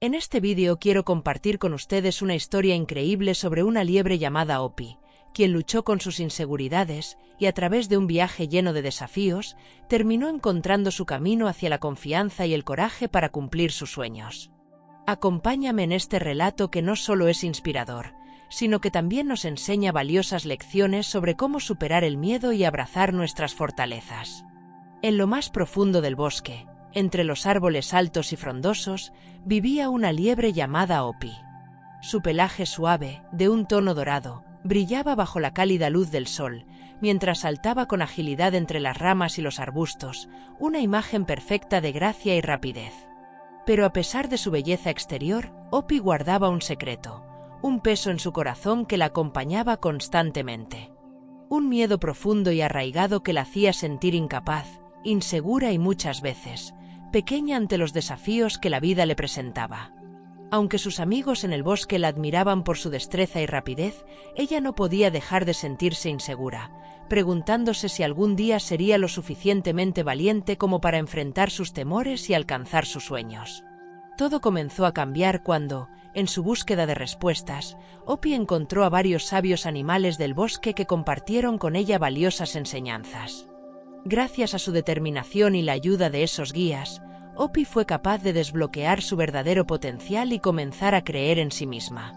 En este vídeo quiero compartir con ustedes una historia increíble sobre una liebre llamada Opie, quien luchó con sus inseguridades y a través de un viaje lleno de desafíos, terminó encontrando su camino hacia la confianza y el coraje para cumplir sus sueños. Acompáñame en este relato que no solo es inspirador, sino que también nos enseña valiosas lecciones sobre cómo superar el miedo y abrazar nuestras fortalezas. En lo más profundo del bosque, entre los árboles altos y frondosos, vivía una liebre llamada Opie. Su pelaje suave, de un tono dorado, brillaba bajo la cálida luz del sol, mientras saltaba con agilidad entre las ramas y los arbustos, una imagen perfecta de gracia y rapidez. Pero a pesar de su belleza exterior, Opie guardaba un secreto, un peso en su corazón que la acompañaba constantemente. Un miedo profundo y arraigado que la hacía sentir incapaz, insegura y muchas veces pequeña ante los desafíos que la vida le presentaba. Aunque sus amigos en el bosque la admiraban por su destreza y rapidez, ella no podía dejar de sentirse insegura, preguntándose si algún día sería lo suficientemente valiente como para enfrentar sus temores y alcanzar sus sueños. Todo comenzó a cambiar cuando, en su búsqueda de respuestas, Opie encontró a varios sabios animales del bosque que compartieron con ella valiosas enseñanzas. Gracias a su determinación y la ayuda de esos guías, Opie fue capaz de desbloquear su verdadero potencial y comenzar a creer en sí misma.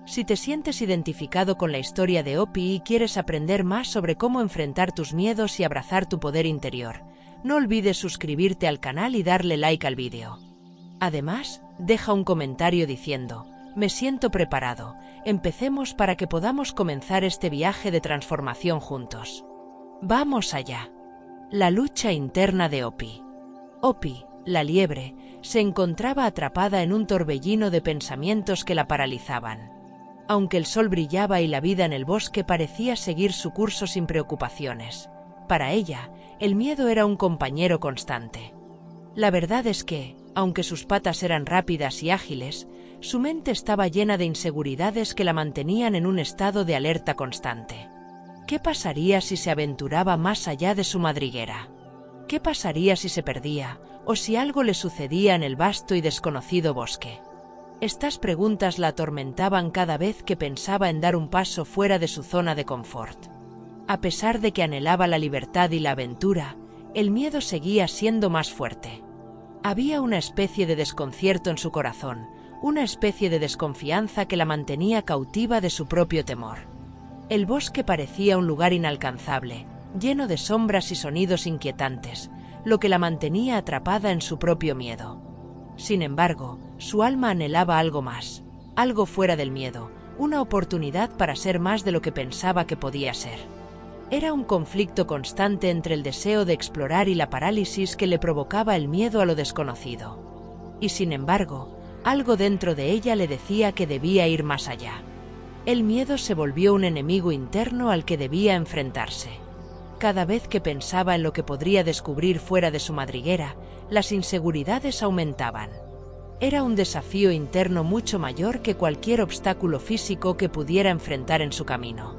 Si te sientes identificado con la historia de Opie y quieres aprender más sobre cómo enfrentar tus miedos y abrazar tu poder interior, no olvides suscribirte al canal y darle like al vídeo. Además, deja un comentario diciendo: "Me siento preparado, empecemos para que podamos comenzar este viaje de transformación juntos". ¡Vamos allá! La lucha interna de Opie. Opie, la liebre, se encontraba atrapada en un torbellino de pensamientos que la paralizaban. Aunque el sol brillaba y la vida en el bosque parecía seguir su curso sin preocupaciones, para ella, el miedo era un compañero constante. La verdad es que, aunque sus patas eran rápidas y ágiles, su mente estaba llena de inseguridades que la mantenían en un estado de alerta constante. ¿Qué pasaría si se aventuraba más allá de su madriguera? ¿Qué pasaría si se perdía, o si algo le sucedía en el vasto y desconocido bosque? Estas preguntas la atormentaban cada vez que pensaba en dar un paso fuera de su zona de confort. A pesar de que anhelaba la libertad y la aventura, el miedo seguía siendo más fuerte. Había una especie de desconcierto en su corazón, una especie de desconfianza que la mantenía cautiva de su propio temor. El bosque parecía un lugar inalcanzable, lleno de sombras y sonidos inquietantes, lo que la mantenía atrapada en su propio miedo. Sin embargo, su alma anhelaba algo más, algo fuera del miedo, una oportunidad para ser más de lo que pensaba que podía ser. Era un conflicto constante entre el deseo de explorar y la parálisis que le provocaba el miedo a lo desconocido. Y sin embargo, algo dentro de ella le decía que debía ir más allá. El miedo se volvió un enemigo interno al que debía enfrentarse. Cada vez que pensaba en lo que podría descubrir fuera de su madriguera, las inseguridades aumentaban. Era un desafío interno mucho mayor que cualquier obstáculo físico que pudiera enfrentar en su camino.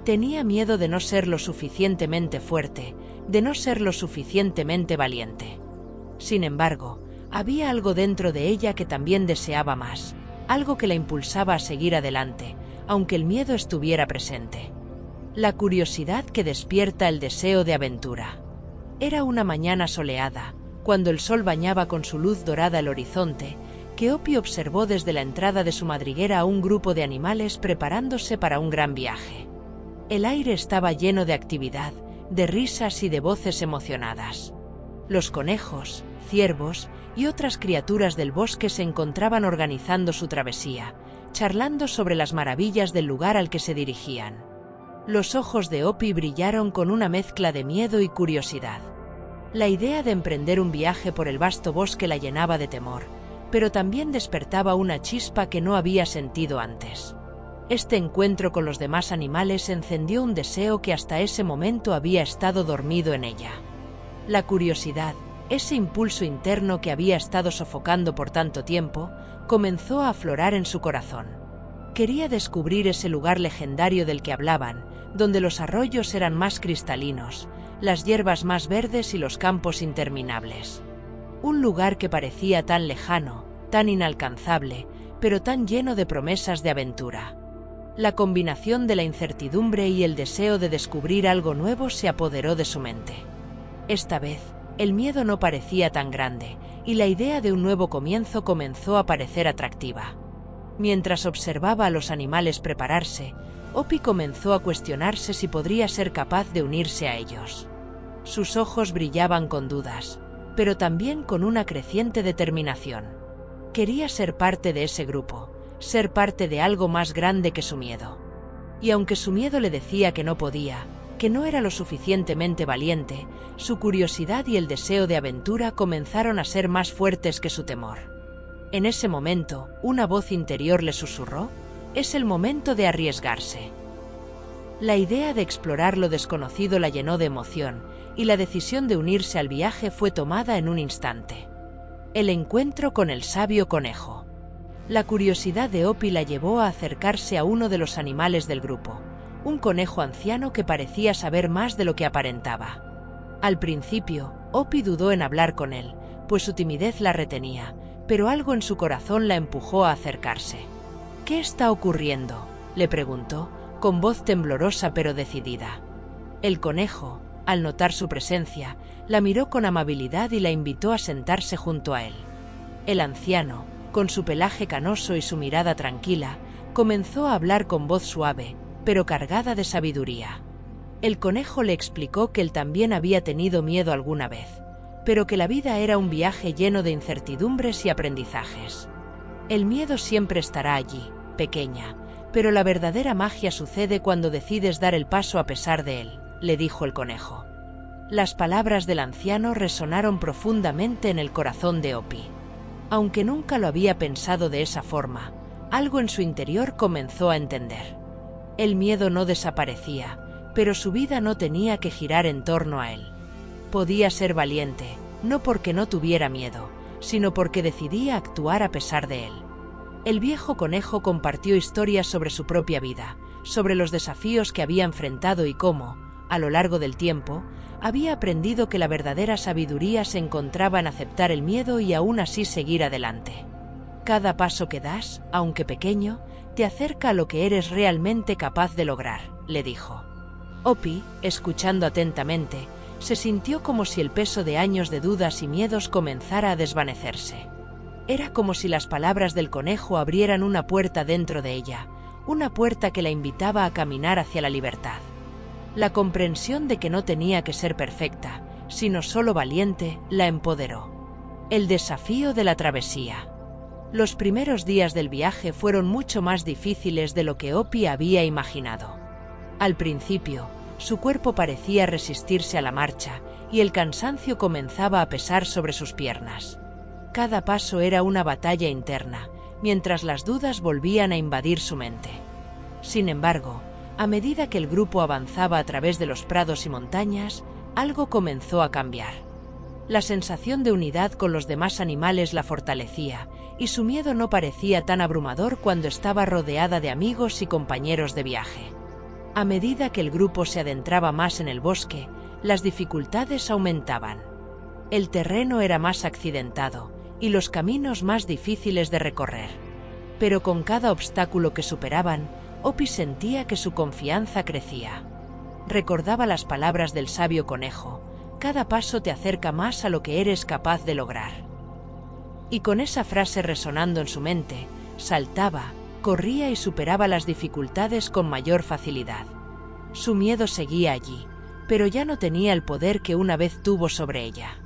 Tenía miedo de no ser lo suficientemente fuerte, de no ser lo suficientemente valiente. Sin embargo, había algo dentro de ella que también deseaba más, algo que la impulsaba a seguir adelante, aunque el miedo estuviera presente. La curiosidad que despierta el deseo de aventura. Era una mañana soleada, cuando el sol bañaba con su luz dorada el horizonte, que Opie observó desde la entrada de su madriguera a un grupo de animales preparándose para un gran viaje. El aire estaba lleno de actividad, de risas y de voces emocionadas. Los conejos, ciervos y otras criaturas del bosque se encontraban organizando su travesía, charlando sobre las maravillas del lugar al que se dirigían. Los ojos de Opie brillaron con una mezcla de miedo y curiosidad. La idea de emprender un viaje por el vasto bosque la llenaba de temor, pero también despertaba una chispa que no había sentido antes. Este encuentro con los demás animales encendió un deseo que hasta ese momento había estado dormido en ella. La curiosidad, ese impulso interno que había estado sofocando por tanto tiempo, comenzó a aflorar en su corazón. Quería descubrir ese lugar legendario del que hablaban, donde los arroyos eran más cristalinos, las hierbas más verdes y los campos interminables. Un lugar que parecía tan lejano, tan inalcanzable, pero tan lleno de promesas de aventura. La combinación de la incertidumbre y el deseo de descubrir algo nuevo se apoderó de su mente. Esta vez, el miedo no parecía tan grande, y la idea de un nuevo comienzo comenzó a parecer atractiva. Mientras observaba a los animales prepararse, Opie comenzó a cuestionarse si podría ser capaz de unirse a ellos. Sus ojos brillaban con dudas, pero también con una creciente determinación. Quería ser parte de ese grupo, ser parte de algo más grande que su miedo. Y aunque su miedo le decía que no podía, que no era lo suficientemente valiente, su curiosidad y el deseo de aventura comenzaron a ser más fuertes que su temor. En ese momento, una voz interior le susurró: «Es el momento de arriesgarse». La idea de explorar lo desconocido la llenó de emoción, y la decisión de unirse al viaje fue tomada en un instante. El encuentro con el sabio conejo. La curiosidad de Opie la llevó a acercarse a uno de los animales del grupo, un conejo anciano que parecía saber más de lo que aparentaba. Al principio, Opie dudó en hablar con él, pues su timidez la retenía, pero algo en su corazón la empujó a acercarse. «¿Qué está ocurriendo?», le preguntó, con voz temblorosa pero decidida. El conejo, al notar su presencia, la miró con amabilidad y la invitó a sentarse junto a él. El anciano, con su pelaje canoso y su mirada tranquila, comenzó a hablar con voz suave, pero cargada de sabiduría. El conejo le explicó que él también había tenido miedo alguna vez, pero que la vida era un viaje lleno de incertidumbres y aprendizajes. El miedo siempre estará allí, pequeña, pero la verdadera magia sucede cuando decides dar el paso a pesar de él, le dijo el conejo. Las palabras del anciano resonaron profundamente en el corazón de Opie. Aunque nunca lo había pensado de esa forma, algo en su interior comenzó a entender. El miedo no desaparecía, pero su vida no tenía que girar en torno a él. Podía ser valiente, no porque no tuviera miedo, sino porque decidía actuar a pesar de él. El viejo conejo compartió historias sobre su propia vida, sobre los desafíos que había enfrentado y cómo, a lo largo del tiempo, había aprendido que la verdadera sabiduría se encontraba en aceptar el miedo y aún así seguir adelante. Cada paso que das, aunque pequeño, te acerca a lo que eres realmente capaz de lograr, le dijo. Opie, escuchando atentamente, se sintió como si el peso de años de dudas y miedos comenzara a desvanecerse. Era como si las palabras del conejo abrieran una puerta dentro de ella, una puerta que la invitaba a caminar hacia la libertad. La comprensión de que no tenía que ser perfecta, sino solo valiente, la empoderó. El desafío de la travesía. Los primeros días del viaje fueron mucho más difíciles de lo que Opie había imaginado. Al principio, su cuerpo parecía resistirse a la marcha, y el cansancio comenzaba a pesar sobre sus piernas. Cada paso era una batalla interna, mientras las dudas volvían a invadir su mente. Sin embargo, a medida que el grupo avanzaba a través de los prados y montañas, algo comenzó a cambiar. La sensación de unidad con los demás animales la fortalecía, y su miedo no parecía tan abrumador cuando estaba rodeada de amigos y compañeros de viaje. A medida que el grupo se adentraba más en el bosque, las dificultades aumentaban. El terreno era más accidentado, y los caminos más difíciles de recorrer. Pero con cada obstáculo que superaban, Opie sentía que su confianza crecía. Recordaba las palabras del sabio conejo: «Cada paso te acerca más a lo que eres capaz de lograr». Y con esa frase resonando en su mente, saltaba, corría y superaba las dificultades con mayor facilidad. Su miedo seguía allí, pero ya no tenía el poder que una vez tuvo sobre ella.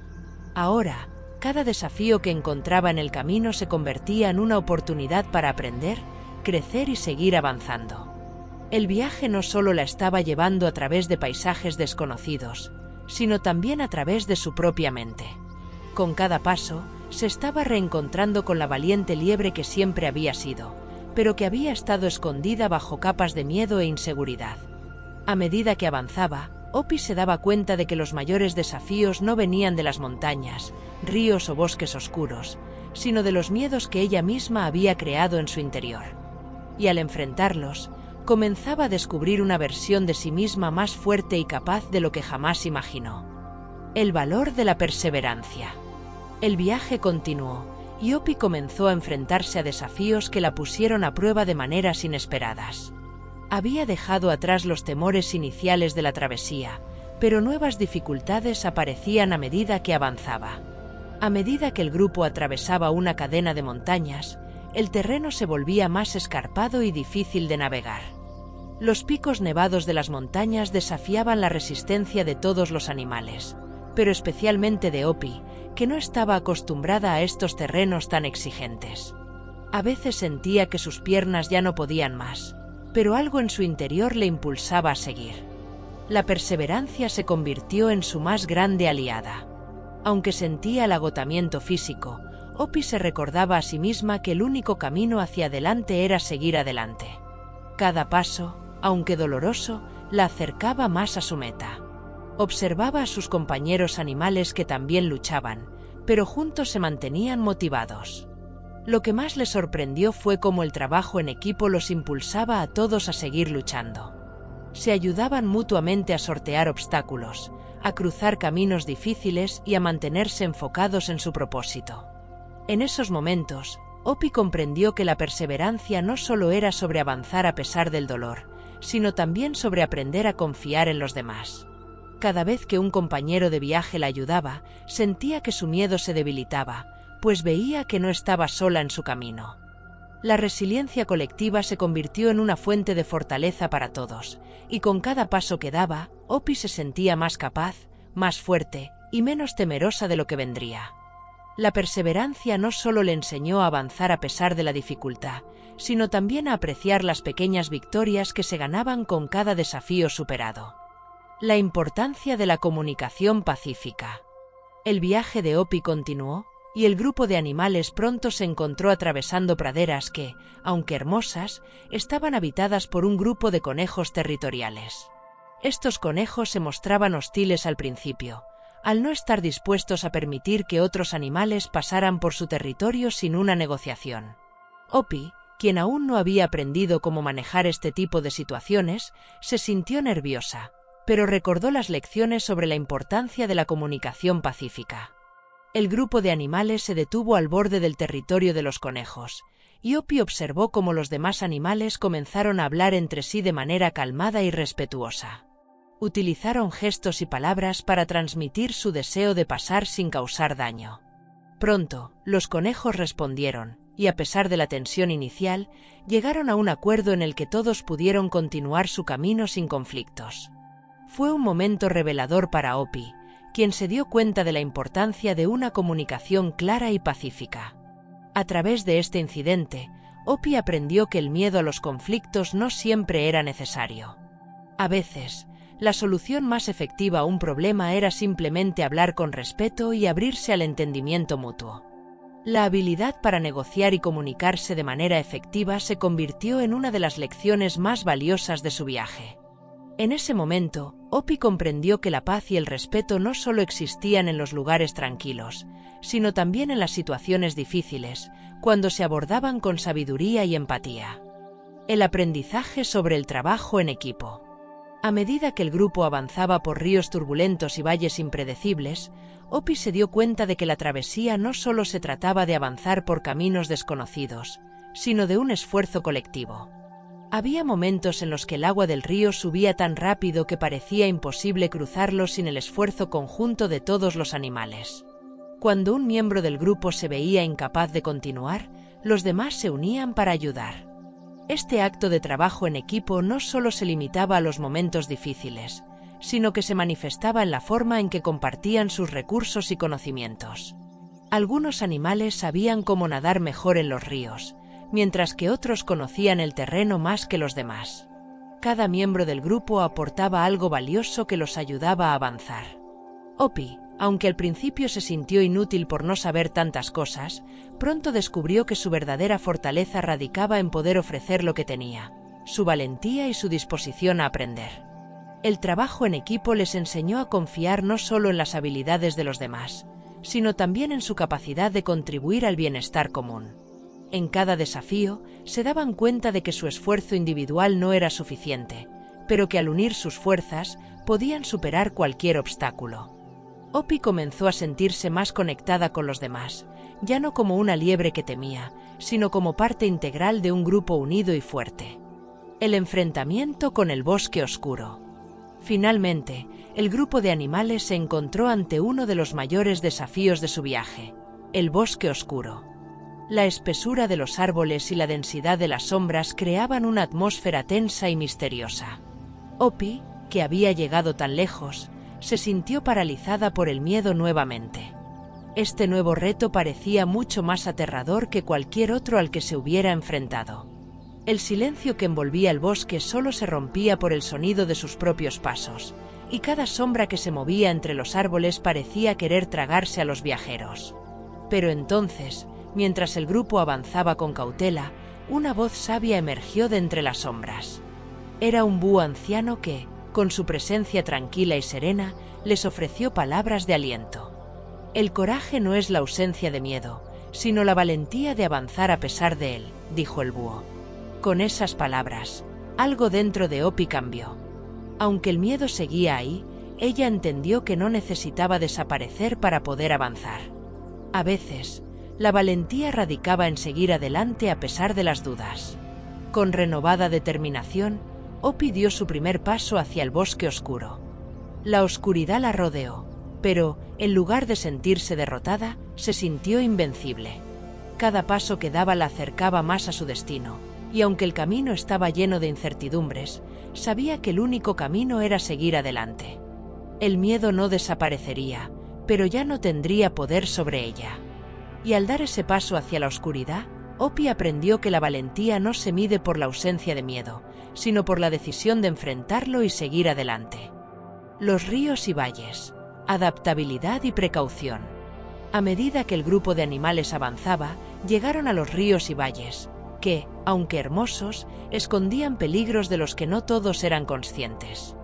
Ahora, cada desafío que encontraba en el camino se convertía en una oportunidad para aprender, crecer y seguir avanzando. El viaje no solo la estaba llevando a través de paisajes desconocidos, sino también a través de su propia mente. Con cada paso, se estaba reencontrando con la valiente liebre que siempre había sido, pero que había estado escondida bajo capas de miedo e inseguridad. A medida que avanzaba, Opie se daba cuenta de que los mayores desafíos no venían de las montañas, ríos o bosques oscuros, sino de los miedos que ella misma había creado en su interior. Y al enfrentarlos, comenzaba a descubrir una versión de sí misma más fuerte y capaz de lo que jamás imaginó. El valor de la perseverancia. El viaje continuó, y Opie comenzó a enfrentarse a desafíos que la pusieron a prueba de maneras inesperadas. Había dejado atrás los temores iniciales de la travesía, pero nuevas dificultades aparecían a medida que avanzaba. A medida que el grupo atravesaba una cadena de montañas, el terreno se volvía más escarpado y difícil de navegar. Los picos nevados de las montañas desafiaban la resistencia de todos los animales, pero especialmente de Opie, que no estaba acostumbrada a estos terrenos tan exigentes. A veces sentía que sus piernas ya no podían más, pero algo en su interior le impulsaba a seguir. La perseverancia se convirtió en su más grande aliada. Aunque sentía el agotamiento físico, Opie se recordaba a sí misma que el único camino hacia adelante era seguir adelante. Cada paso, aunque doloroso, la acercaba más a su meta. Observaba a sus compañeros animales que también luchaban, pero juntos se mantenían motivados. Lo que más le sorprendió fue cómo el trabajo en equipo los impulsaba a todos a seguir luchando. Se ayudaban mutuamente a sortear obstáculos, a cruzar caminos difíciles y a mantenerse enfocados en su propósito. En esos momentos, Opie comprendió que la perseverancia no solo era sobre avanzar a pesar del dolor, sino también sobre aprender a confiar en los demás. Cada vez que un compañero de viaje la ayudaba, sentía que su miedo se debilitaba, pues veía que no estaba sola en su camino. La resiliencia colectiva se convirtió en una fuente de fortaleza para todos, y con cada paso que daba, Opie se sentía más capaz, más fuerte y menos temerosa de lo que vendría. La perseverancia no solo le enseñó a avanzar a pesar de la dificultad, sino también a apreciar las pequeñas victorias que se ganaban con cada desafío superado. La importancia de la comunicación pacífica. El viaje de Opie continuó, y el grupo de animales pronto se encontró atravesando praderas que, aunque hermosas, estaban habitadas por un grupo de conejos territoriales. Estos conejos se mostraban hostiles al principio, al no estar dispuestos a permitir que otros animales pasaran por su territorio sin una negociación. Opie, quien aún no había aprendido cómo manejar este tipo de situaciones, se sintió nerviosa, pero recordó las lecciones sobre la importancia de la comunicación pacífica. El grupo de animales se detuvo al borde del territorio de los conejos, y Opie observó cómo los demás animales comenzaron a hablar entre sí de manera calmada y respetuosa. Utilizaron gestos y palabras para transmitir su deseo de pasar sin causar daño. Pronto, los conejos respondieron, y a pesar de la tensión inicial, llegaron a un acuerdo en el que todos pudieron continuar su camino sin conflictos. Fue un momento revelador para Opie, quien se dio cuenta de la importancia de una comunicación clara y pacífica. A través de este incidente, Opie aprendió que el miedo a los conflictos no siempre era necesario. A veces, la solución más efectiva a un problema era simplemente hablar con respeto y abrirse al entendimiento mutuo. La habilidad para negociar y comunicarse de manera efectiva se convirtió en una de las lecciones más valiosas de su viaje. En ese momento, Opie comprendió que la paz y el respeto no solo existían en los lugares tranquilos, sino también en las situaciones difíciles, cuando se abordaban con sabiduría y empatía. El aprendizaje sobre el trabajo en equipo. A medida que el grupo avanzaba por ríos turbulentos y valles impredecibles, Opie se dio cuenta de que la travesía no solo se trataba de avanzar por caminos desconocidos, sino de un esfuerzo colectivo. Había momentos en los que el agua del río subía tan rápido que parecía imposible cruzarlo sin el esfuerzo conjunto de todos los animales. Cuando un miembro del grupo se veía incapaz de continuar, los demás se unían para ayudar. Este acto de trabajo en equipo no solo se limitaba a los momentos difíciles, sino que se manifestaba en la forma en que compartían sus recursos y conocimientos. Algunos animales sabían cómo nadar mejor en los ríos, mientras que otros conocían el terreno más que los demás. Cada miembro del grupo aportaba algo valioso que los ayudaba a avanzar. Opie, aunque al principio se sintió inútil por no saber tantas cosas, pronto descubrió que su verdadera fortaleza radicaba en poder ofrecer lo que tenía, su valentía y su disposición a aprender. El trabajo en equipo les enseñó a confiar no solo en las habilidades de los demás, sino también en su capacidad de contribuir al bienestar común. En cada desafío, se daban cuenta de que su esfuerzo individual no era suficiente, pero que al unir sus fuerzas, podían superar cualquier obstáculo. Opie comenzó a sentirse más conectada con los demás, ya no como una liebre que temía, sino como parte integral de un grupo unido y fuerte. El enfrentamiento con el bosque oscuro. Finalmente, el grupo de animales se encontró ante uno de los mayores desafíos de su viaje: el bosque oscuro. La espesura de los árboles y la densidad de las sombras creaban una atmósfera tensa y misteriosa. Opie, que había llegado tan lejos, se sintió paralizada por el miedo nuevamente. Este nuevo reto parecía mucho más aterrador que cualquier otro al que se hubiera enfrentado. El silencio que envolvía el bosque solo se rompía por el sonido de sus propios pasos, y cada sombra que se movía entre los árboles parecía querer tragarse a los viajeros. Pero entonces, mientras el grupo avanzaba con cautela, una voz sabia emergió de entre las sombras. Era un búho anciano que, con su presencia tranquila y serena, les ofreció palabras de aliento. El coraje no es la ausencia de miedo, sino la valentía de avanzar a pesar de él, dijo el búho. Con esas palabras, algo dentro de Opie cambió. Aunque el miedo seguía ahí, ella entendió que no necesitaba desaparecer para poder avanzar. A veces, la valentía radicaba en seguir adelante a pesar de las dudas. Con renovada determinación, Opie dio su primer paso hacia el bosque oscuro. La oscuridad la rodeó, pero, en lugar de sentirse derrotada, se sintió invencible. Cada paso que daba la acercaba más a su destino, y aunque el camino estaba lleno de incertidumbres, sabía que el único camino era seguir adelante. El miedo no desaparecería, pero ya no tendría poder sobre ella. Y al dar ese paso hacia la oscuridad, Opie aprendió que la valentía no se mide por la ausencia de miedo, sino por la decisión de enfrentarlo y seguir adelante. Los ríos y valles. Adaptabilidad y precaución. A medida que el grupo de animales avanzaba, llegaron a los ríos y valles, que, aunque hermosos, escondían peligros de los que no todos eran conscientes.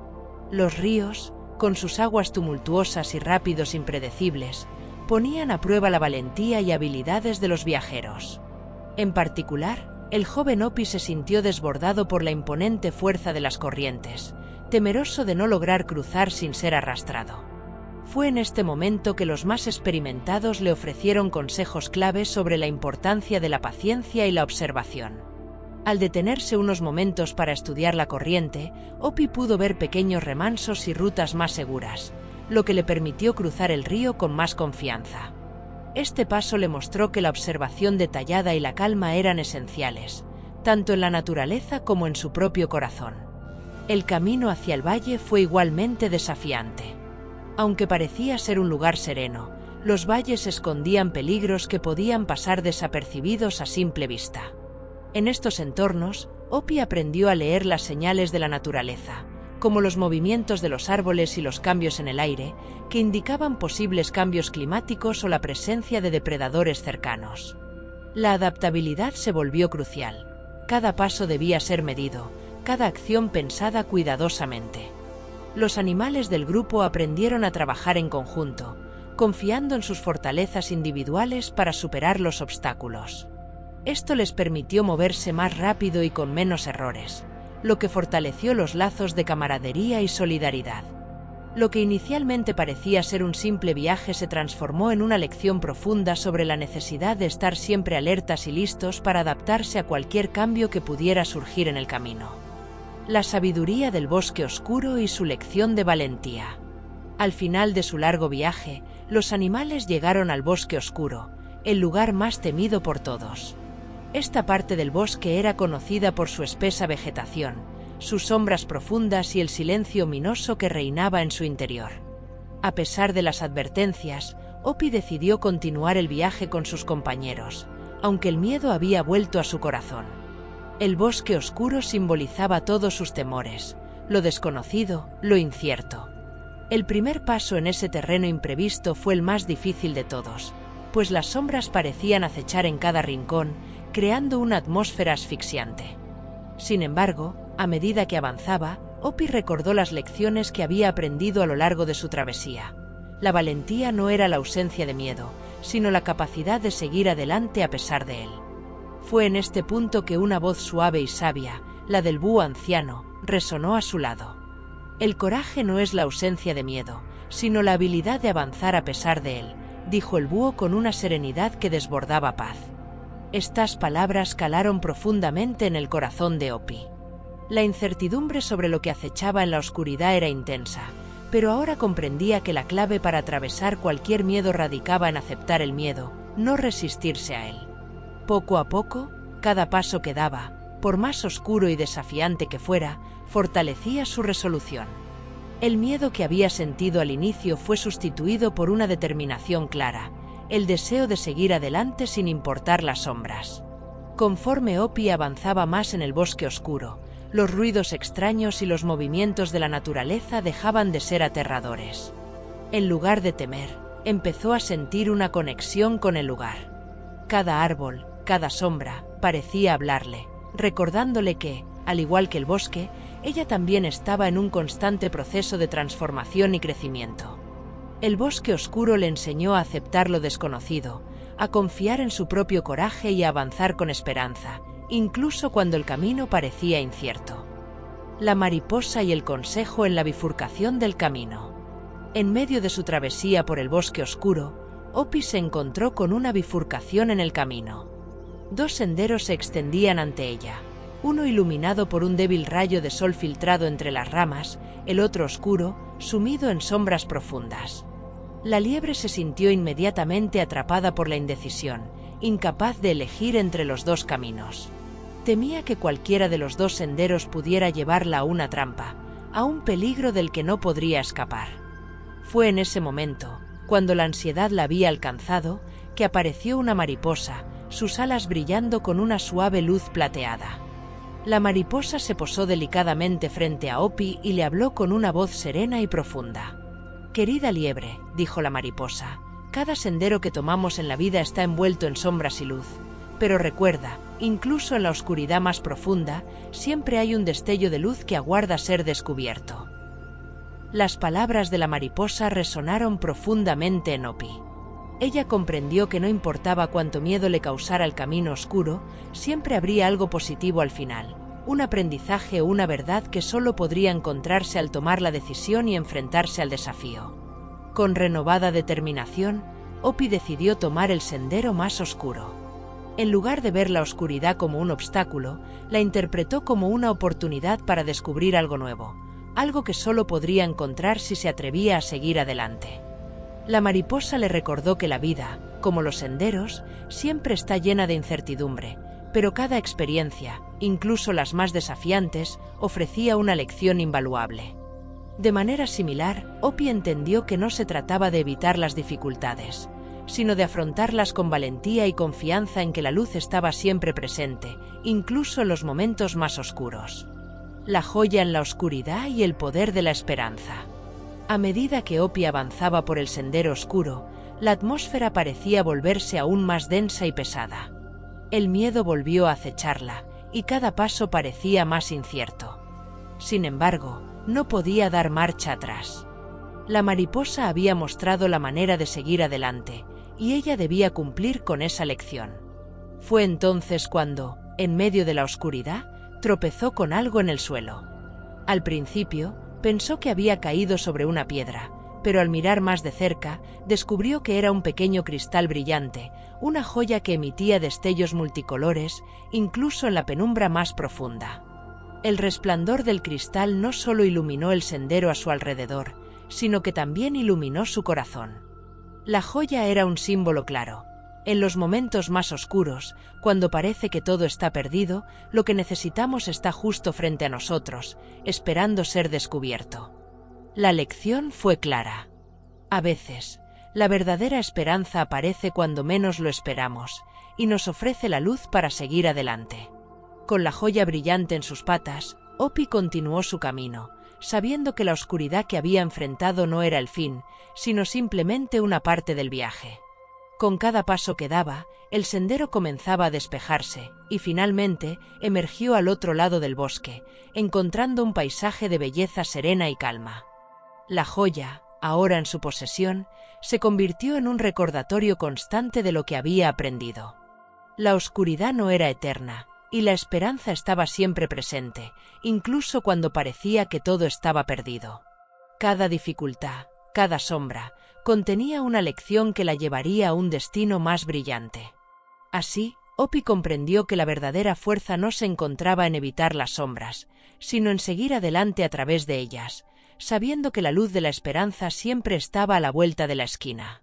Los ríos, con sus aguas tumultuosas y rápidos impredecibles, ponían a prueba la valentía y habilidades de los viajeros. En particular, el joven Opie se sintió desbordado por la imponente fuerza de las corrientes, temeroso de no lograr cruzar sin ser arrastrado. Fue en este momento que los más experimentados le ofrecieron consejos claves sobre la importancia de la paciencia y la observación. Al detenerse unos momentos para estudiar la corriente, Opie pudo ver pequeños remansos y rutas más seguras, lo que le permitió cruzar el río con más confianza. Este paso le mostró que la observación detallada y la calma eran esenciales, tanto en la naturaleza como en su propio corazón. El camino hacia el valle fue igualmente desafiante. Aunque parecía ser un lugar sereno, los valles escondían peligros que podían pasar desapercibidos a simple vista. En estos entornos, Opie aprendió a leer las señales de la naturaleza, como los movimientos de los árboles y los cambios en el aire, que indicaban posibles cambios climáticos o la presencia de depredadores cercanos. La adaptabilidad se volvió crucial. Cada paso debía ser medido, cada acción pensada cuidadosamente. Los animales del grupo aprendieron a trabajar en conjunto, confiando en sus fortalezas individuales para superar los obstáculos. Esto les permitió moverse más rápido y con menos errores, lo que fortaleció los lazos de camaradería y solidaridad. Lo que inicialmente parecía ser un simple viaje se transformó en una lección profunda sobre la necesidad de estar siempre alertas y listos para adaptarse a cualquier cambio que pudiera surgir en el camino. La sabiduría del bosque oscuro y su lección de valentía. Al final de su largo viaje, los animales llegaron al bosque oscuro, el lugar más temido por todos. Esta parte del bosque era conocida por su espesa vegetación, sus sombras profundas y el silencio ominoso que reinaba en su interior. A pesar de las advertencias, Opie decidió continuar el viaje con sus compañeros, aunque el miedo había vuelto a su corazón. El bosque oscuro simbolizaba todos sus temores, lo desconocido, lo incierto. El primer paso en ese terreno imprevisto fue el más difícil de todos, pues las sombras parecían acechar en cada rincón, creando una atmósfera asfixiante. Sin embargo, a medida que avanzaba, Opie recordó las lecciones que había aprendido a lo largo de su travesía. La valentía no era la ausencia de miedo, sino la capacidad de seguir adelante a pesar de él. Fue en este punto que una voz suave y sabia, la del búho anciano, resonó a su lado. El coraje no es la ausencia de miedo, sino la habilidad de avanzar a pesar de él, dijo el búho con una serenidad que desbordaba paz. Estas palabras calaron profundamente en el corazón de Opie. La incertidumbre sobre lo que acechaba en la oscuridad era intensa, pero ahora comprendía que la clave para atravesar cualquier miedo radicaba en aceptar el miedo, no resistirse a él. Poco a poco, cada paso que daba, por más oscuro y desafiante que fuera, fortalecía su resolución. El miedo que había sentido al inicio fue sustituido por una determinación clara, el deseo de seguir adelante sin importar las sombras. Conforme Opie avanzaba más en el bosque oscuro, los ruidos extraños y los movimientos de la naturaleza dejaban de ser aterradores. En lugar de temer, empezó a sentir una conexión con el lugar. Cada árbol, cada sombra, parecía hablarle, recordándole que, al igual que el bosque, ella también estaba en un constante proceso de transformación y crecimiento. El bosque oscuro le enseñó a aceptar lo desconocido, a confiar en su propio coraje y a avanzar con esperanza, incluso cuando el camino parecía incierto. La mariposa y el consejo en la bifurcación del camino. En medio de su travesía por el bosque oscuro, Opie se encontró con una bifurcación en el camino. Dos senderos se extendían ante ella, uno iluminado por un débil rayo de sol filtrado entre las ramas, el otro oscuro, sumido en sombras profundas. La liebre se sintió inmediatamente atrapada por la indecisión, incapaz de elegir entre los dos caminos. Temía que cualquiera de los dos senderos pudiera llevarla a una trampa, a un peligro del que no podría escapar. Fue en ese momento, cuando la ansiedad la había alcanzado, que apareció una mariposa, sus alas brillando con una suave luz plateada. La mariposa se posó delicadamente frente a Opie y le habló con una voz serena y profunda. «Querida liebre», dijo la mariposa, «cada sendero que tomamos en la vida está envuelto en sombras y luz. Pero recuerda, incluso en la oscuridad más profunda, siempre hay un destello de luz que aguarda ser descubierto». Las palabras de la mariposa resonaron profundamente en Opie. Ella comprendió que no importaba cuánto miedo le causara el camino oscuro, siempre habría algo positivo al final, un aprendizaje o una verdad que solo podría encontrarse al tomar la decisión y enfrentarse al desafío. Con renovada determinación, Opie decidió tomar el sendero más oscuro. En lugar de ver la oscuridad como un obstáculo, la interpretó como una oportunidad para descubrir algo nuevo, algo que solo podría encontrar si se atrevía a seguir adelante. La mariposa le recordó que la vida, como los senderos, siempre está llena de incertidumbre, pero cada experiencia, incluso las más desafiantes, ofrecía una lección invaluable. De manera similar, Opie entendió que no se trataba de evitar las dificultades, sino de afrontarlas con valentía y confianza en que la luz estaba siempre presente, incluso en los momentos más oscuros. La joya en la oscuridad y el poder de la esperanza. A medida que Opie avanzaba por el sendero oscuro, la atmósfera parecía volverse aún más densa y pesada. El miedo volvió a acecharla, y cada paso parecía más incierto. Sin embargo, no podía dar marcha atrás. La mariposa había mostrado la manera de seguir adelante, y ella debía cumplir con esa lección. Fue entonces cuando, en medio de la oscuridad, tropezó con algo en el suelo. Al principio, pensó que había caído sobre una piedra, pero al mirar más de cerca, descubrió que era un pequeño cristal brillante, una joya que emitía destellos multicolores, incluso en la penumbra más profunda. El resplandor del cristal no solo iluminó el sendero a su alrededor, sino que también iluminó su corazón. La joya era un símbolo claro. En los momentos más oscuros, cuando parece que todo está perdido, lo que necesitamos está justo frente a nosotros, esperando ser descubierto. La lección fue clara. A veces, la verdadera esperanza aparece cuando menos lo esperamos, y nos ofrece la luz para seguir adelante. Con la joya brillante en sus patas, Opie continuó su camino, sabiendo que la oscuridad que había enfrentado no era el fin, sino simplemente una parte del viaje. Con cada paso que daba, el sendero comenzaba a despejarse, y finalmente emergió al otro lado del bosque, encontrando un paisaje de belleza serena y calma. La joya, ahora en su posesión, se convirtió en un recordatorio constante de lo que había aprendido. La oscuridad no era eterna, y la esperanza estaba siempre presente, incluso cuando parecía que todo estaba perdido. Cada dificultad, cada sombra, contenía una lección que la llevaría a un destino más brillante. Así, Opie comprendió que la verdadera fuerza no se encontraba en evitar las sombras, sino en seguir adelante a través de ellas, sabiendo que la luz de la esperanza siempre estaba a la vuelta de la esquina.